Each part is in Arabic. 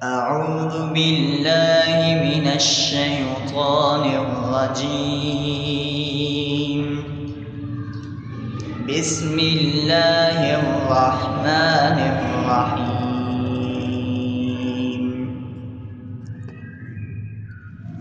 أعوذ بالله من الشيطان الرجيم. بسم الله الرحمن الرحيم.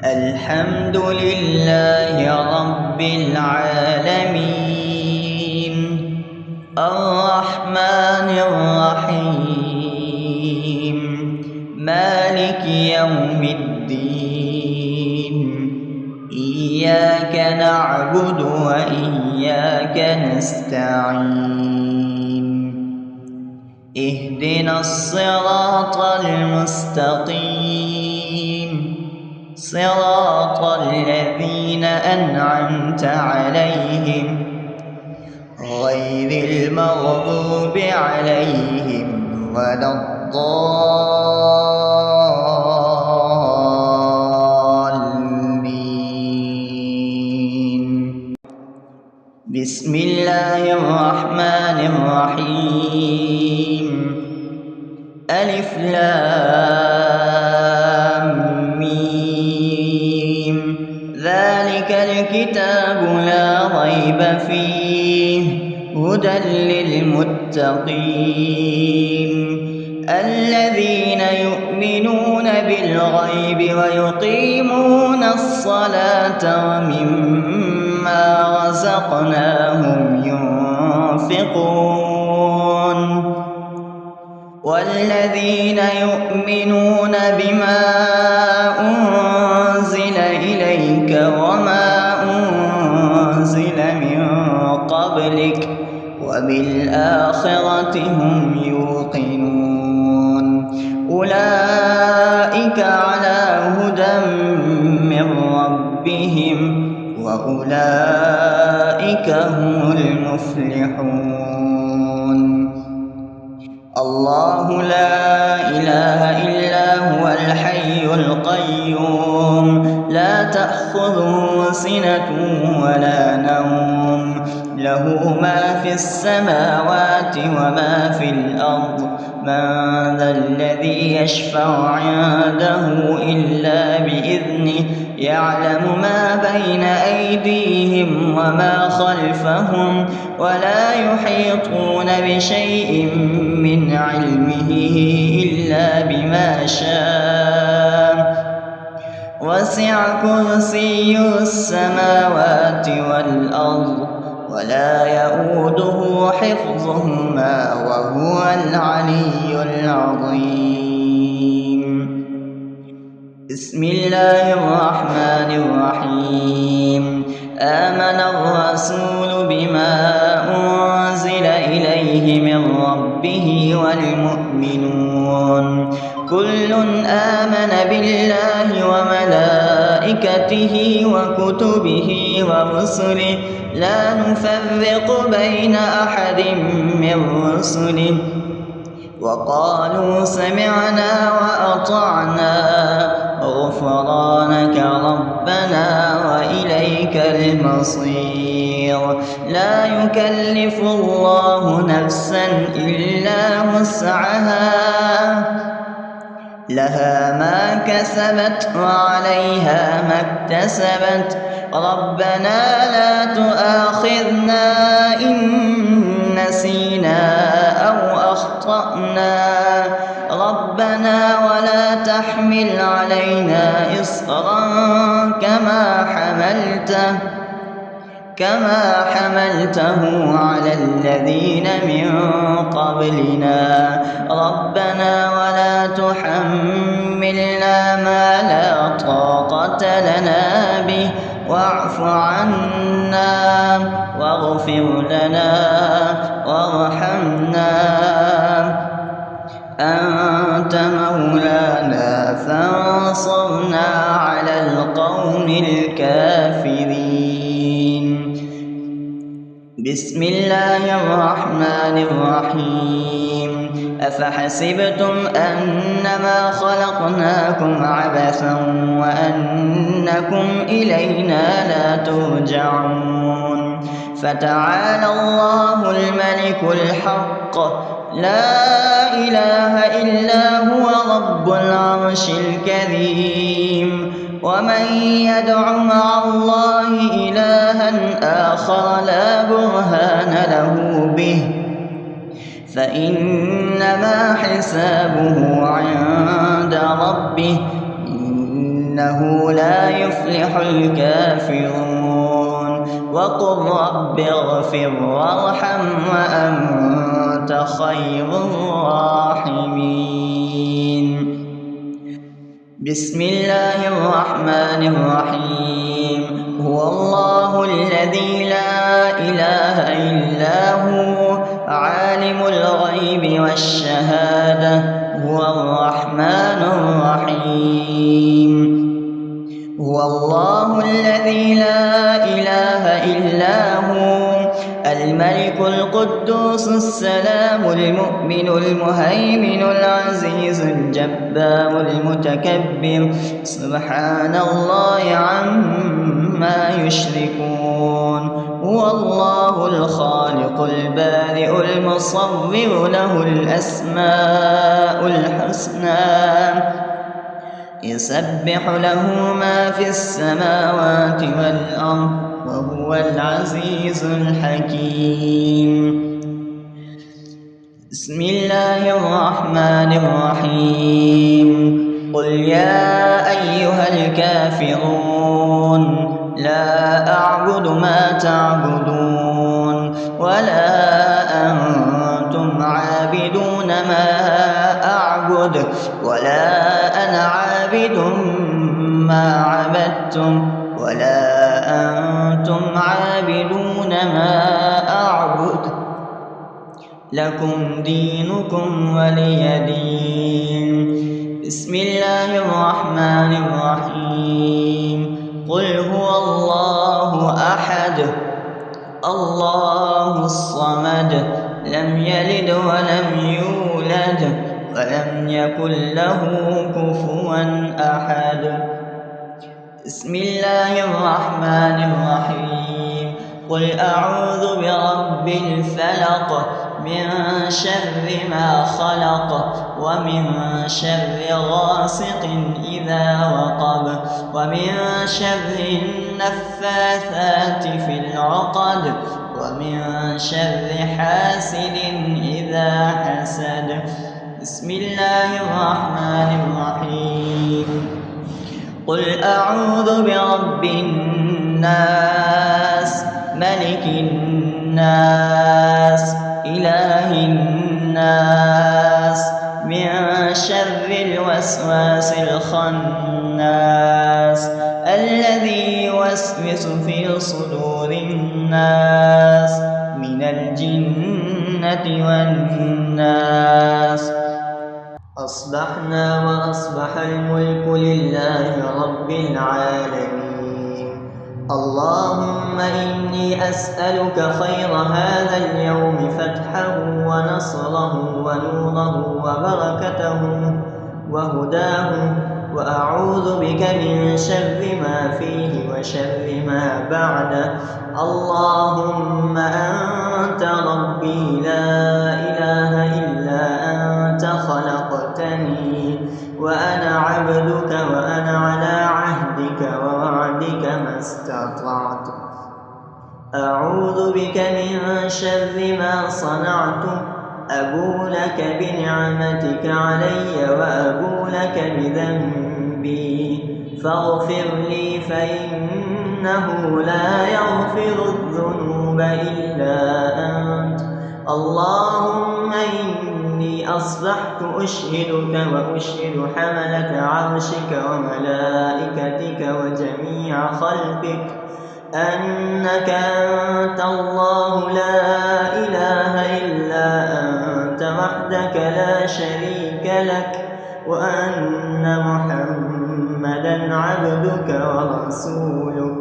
الحمد لله رب العالمين، الرحمن الرحيم، مالك يوم الدين. إياك نعبد وإياك نستعين. اهدنا الصراط المستقيم، صراط الذين أنعمت عليهم غير المغضوب عليهم ولا الضالين. بسم الله الرحمن الرحيم. ألف لام ميم. ذلك الكتاب لا ريب فيه هدى للمتقين الذين يؤمنون بالغيب ويقيمون الصلاة ومما رزقناهم ينفقون والذين يؤمنون بما أنزل إليك وما أنزل من قبلك وبالآخرة هم يوقنون أولئك على هدى من ربهم وأولئك هم المفلحون. الله لا إله إلا هو الحي القيوم لا تأخذه سنة ولا نوم له ما في السماوات وما في الأرض من ذا الذي يشفع عنده إلا بإذنه يعلم ما بين أيديهم وما خلفهم ولا يحيطون بشيء من علمه إلا بما شاء وسع كرسيه السماوات والأرض ولا يؤوده حفظهما وهو العلي العظيم. بسم الله الرحمن الرحيم. آمن الرسول بما أنزل إليه من ربه والمؤمنون كل آمن بالله وملائكته وكتبه ورسله لا نفرق بين أحد من رسله وقالوا سمعنا وأطعنا غفرانك ربنا وإليك المصير. لا يكلف الله نفسا إلا وسعها لها ما كسبت وعليها ما اكتسبت ربنا لا تؤاخذنا إن نسينا أو أخطأنا ربنا ولا تحمل علينا إصرا كما حملته على الذين من قبلنا ربنا ولا تحملنا ما لا طاقة لنا به واعف عنا واغفر لنا وارحمنا أنت مولانا فانصرنا على القوم الكافرين. بسم الله الرحمن الرحيم. أفحسبتم أنما خلقناكم عبثا وأنكم إلينا لا ترجعون فتعالى الله الملك الحق لا إله إلا هو رب العرش الكريم. ومن يدع مع الله إلها آخر لا برهان له به فإنما حسابه عند ربه إنه لا يفلح الكافرون. وقل رب اغفر وارحم وأنت خير الراحمين. بسم الله الرحمن الرحيم. هو الله الذي لا إله إلا هو عالم الغيب والشهادة هو الرحمن الرحيم. هو الله الذي لا إله إلا هو الملك القدوس السلام المؤمن المهيمن العزيز الجبار المتكبر سبحان الله عما يشركون. هو الله الخالق البارئ المصور له الأسماء الحسنى يسبح له ما في السماوات والأرض وهو العزيز الحكيم. بسم الله الرحمن الرحيم. قل يا أيها الكافرون لا أعبد ما تعبدون ولا أنتم عابدون ما أعبد ولا أنا عابد ما عبدتم ولا أنتم عابدون ما أعبد لكم دينكم ولي دين. بسم الله الرحمن الرحيم. قل هو الله أحد الله الصمد لم يلد ولم يولد ولم يكن له كفوا أحد. بسم الله الرحمن الرحيم. قل أعوذ برب الفلق من شر ما خلق ومن شر غاسق إذا وقب ومن شر النفاثات في العقد ومن شر حاسد إذا حسد. بسم الله الرحمن الرحيم. قل أعوذ برب الناس ملك الناس إله الناس من شر الوسواس الخناس الذي يوسوس في صدور الناس من الجنة والناس. أصبحنا وأصبح الملك لله رب العالمين. اللهم إني أسألك خير هذا اليوم فتحه ونصره ونوره وبركته وهداه وأعوذ بك من شر ما فيه وشر ما بعده. اللهم أنت ربي لا إله إلا أنت خلقتني وأنا عبدك وأنا على عهدك ووعدك ما استطعت. أعوذ بك من شر ما صنعت أبو لك بنعمتك علي وأبو لك بذنبي فاغفر لي فإنه لا يغفر الذنوب إلا أنت. اللهم إني أصبحت أشهدك وأشهد حملة عرشك وملائكتك وجميع خلقك أنك أنت الله لا إله إلا أنت وحدك لا شريك لك وأن محمدا عبدك ورسولك.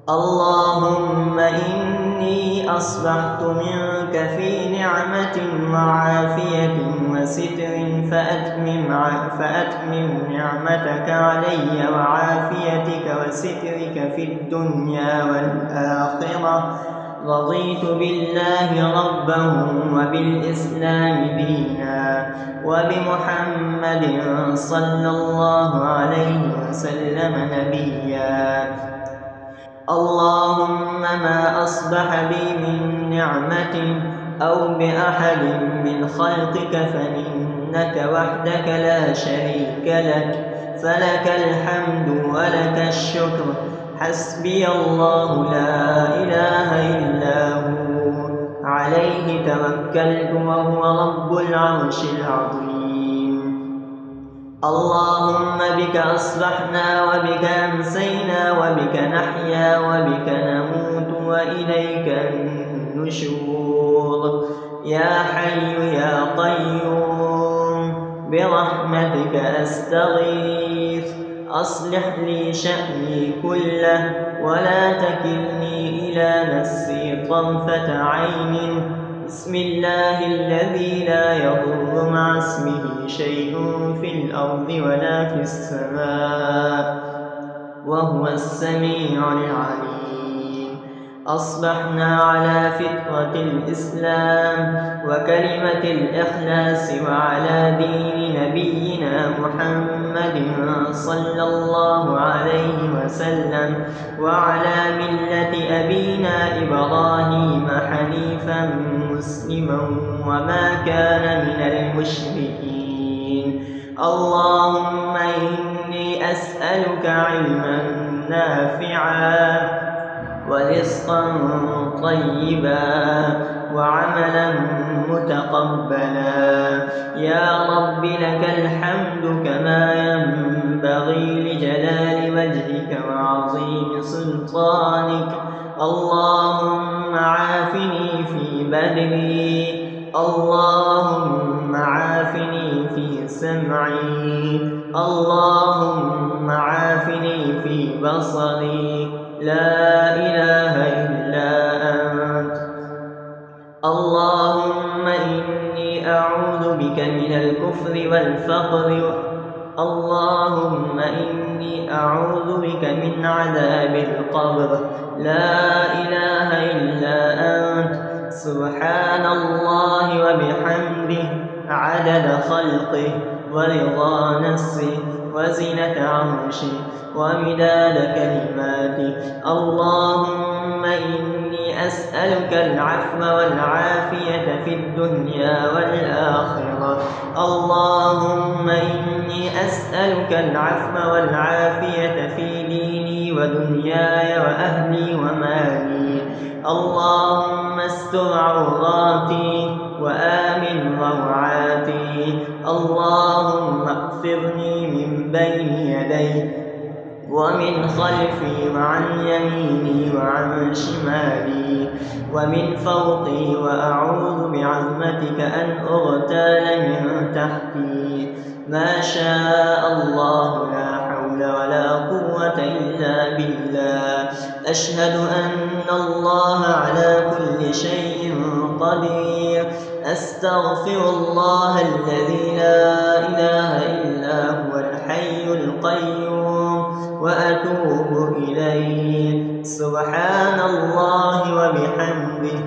اللهم إني أصبحت منك في نعمة وعافية وستر فأتمم نعمتك علي وعافيتك وسترك في الدنيا والآخرة رضيت بالله ربا وبالإسلام دينا وبمحمد صلى الله عليه وسلم نبيا. اللهم ما أصبح بي من نعمة أو بأحد من خلقك فإنك وحدك لا شريك لك، فلك الحمد ولك الشكر. حسبي الله لا إله إلا هو، عليه توكلت وهو رب العرش العظيم. اللهم بك أصبحنا وبك أمسينا وبك نحيا وبك نموت وإليك النشور. يا حي يا قيوم برحمتك أستغيث، أصلح لي شأني كله ولا تكلني إلى نفسي طرفة عين. بسم الله الذي لا يضر مع اسمه شيء في الأرض ولا في السماء وهو السميع العليم. أصبحنا على فطرة الإسلام وكلمة الإخلاص وعلى دين نبينا محمد صلى الله عليه وسلم وعلى ملة أبينا إبراهيم حنيفا مسلما وما كان من المشركين. اللهم إني أسألك علما نافعا ورزقا طيبا وعملا متقبلا. يا رب لك الحمد كما ينبغي لجلال وجهك وعظيم سلطانك. اللهم عافني في بدني، اللهم عافني في سمعي، اللهم عافني في بصري. لا إله إلا أنت. اللهم إني أعوذ بك من الكفر والفقر. اللهم إني أعوذ بك من عذاب القبر. لا إله إلا أنت. سبحان الله وبحمده عدد خلقه ورضا نفسه وزنة عرشه ومداد كلماته. اللهم إني أسألك العفو والعافية في الدنيا والآخرة. اللهم إني أسألك العفو والعافية في ديني ودنياي وأهلي ومالي. اللهم استر عوراتي وآمن روعاتي. اللهم اغفرني من بين يدي ومن خلفي وعن يميني وعن شمالي ومن فوقي، وأعوذ بعظمتك أن أغتال من تحتي. ما شاء الله، لا حول ولا قوة إلا بالله. أشهد أن الله على كل شيء قدير. أستغفر الله الذي لا إله إلا هو الحي القيوم وأتوب إليه. سبحان الله وبحمده،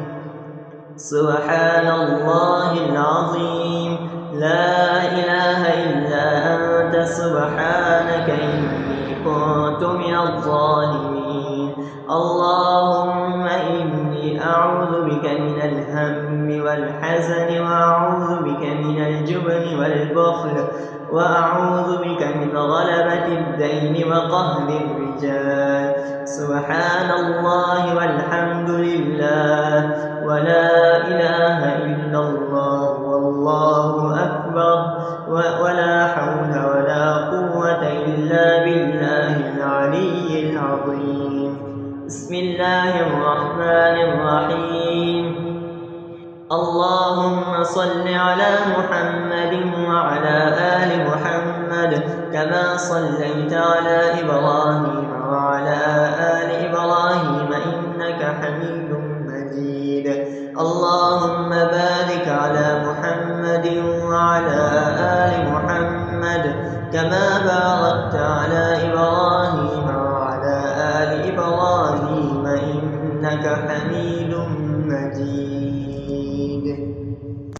سبحان الله العظيم. لا إله إلا أنت، سبحانك إني كنت من الظالمين. اللهم إني أعوذ بك من الهم والحزن، وأعوذ بك من الجبن والبخل، وأعوذ بك من غلبة الدين وقهر الرجال. سبحان الله والحمد لله ولا إله إلا الله والله أكبر ولا حول ولا قوة إلا بالله العلي العظيم. بسم الله الرحمن الرحيم. اللهم صل على محمد وعلى آل محمد كما صليت على إبراهيم وعلى آل إبراهيم إنك حميد مجيد.